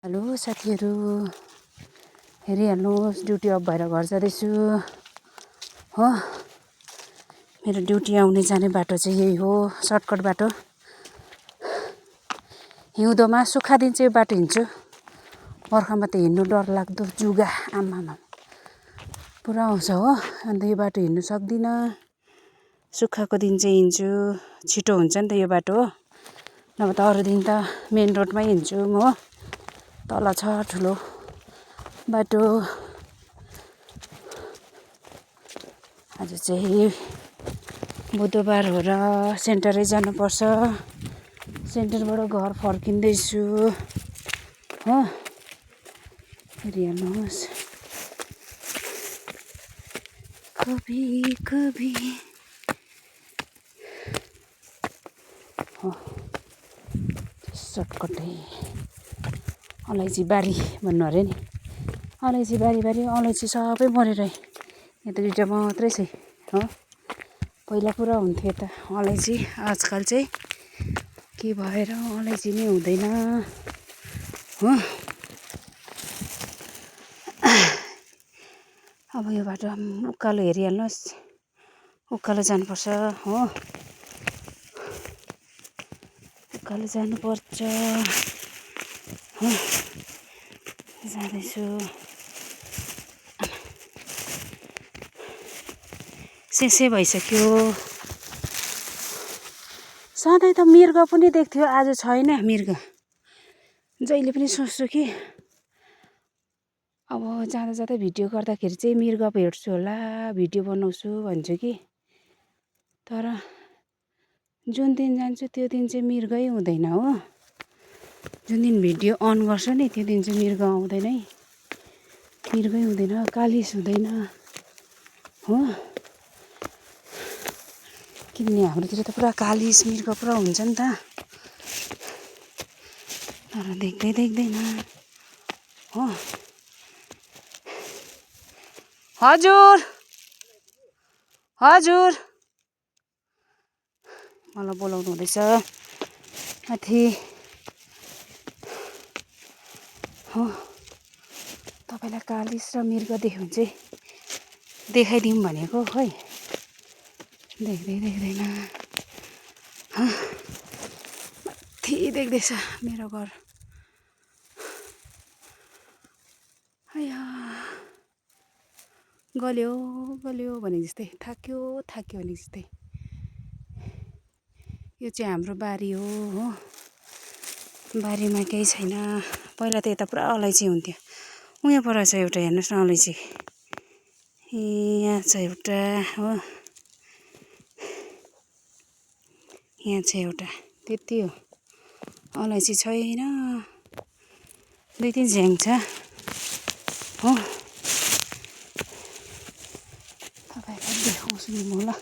Hello साथीहरू, हेरिहाल्नुहोस् duty of भएर घर जाँदैछु हो। मेरो ड्युटी आउने जाने बाटो चाहिँ यही हो, सर्टकट बाटो। हिउँदोमा सुक्खा दिन चाहिँ यो बाटो हिँड्छु, बर्खामा त हिँड्नु डर लाग्दो जुगा आमामा पुरा आउँछ हो। अन्त यो बाटो हिँड्नु सक्दिनँ, सुक्खाको दिन चाहिँ हिँड्छु, छिटो हुन्छ नि त यो बाटो हो। नभए त अरू दिन त मेन रोडमै हिँड्छु म हो। तल छ ठुलो बाटो। आज चाहिँ बुधबार हो र सेन्टरै जानुपर्छ। सेन्टरबाट घर फर्किँदैछु हो। हेरिहाल्नुहोस्, कभी कभी हो सर्टकटै। अलैँची बारी भन्नु अरे नि, अलैँची बारी अलैँची सबै मरेर यहाँ त दुईवटा मात्रै छ हो। पहिला पुरा हुन्थ्यो यता अलैँची, आजकल चाहिँ के भएर अलैँची नै हुँदैन हो। अब यो बाटो उकालो हेरिहाल्नुहोस्, उकालो जानुपर्छ हो, उकालो जानुपर्छ हो। जाँदैछु, सेसे भइसक्यो। सधैँ त मृग पनि देख्थ्यो, आज छैन मृग। जहिले पनि सोच्छु कि अब जाँदा जाँदै भिडियो गर्दाखेरि चाहिँ मृग भेट्छु होला, भिडियो बनाउँछु भन्छु कि, तर जुन दिन जान्छु त्यो दिन चाहिँ मृगै हुँदैन हो। जुन दिन भिडियो अन गर्छु नि त्यो दिन चाहिँ मृग आउँदैन है, मृगै हुँदैन, कालिस हुँदैन हो। किनभने हाम्रोतिर त पुरा कालिस मृग पुरा हुन्छ नि त, तर देख्दैन हो। हजुर हजुर मलाई बोलाउनु हुँदैछ माथि हो। तपाईँलाई कालिस र मृग देख्यो भने चाहिँ देखाइदिउँ भनेको खोइ, देख्दैन माथि देख्दैछ मेरो घर। आया गल्यो भने जस्तै, थाक्यो भने जस्तै। यो चाहिँ हाम्रो बारी हो हो। बारीमा केही छैन। पहिला त यता पुरा अलैँची हुन्थ्यो। उहाँ पर छ एउटा, हेर्नुहोस् न अलैँची, यहाँ छ एउटा हो, यहाँ छ एउटा, त्यति हो। अलैँची छैन, 2-3 झ्याङ छ हो। तपाईँलाई देखाउँछु नि म ल।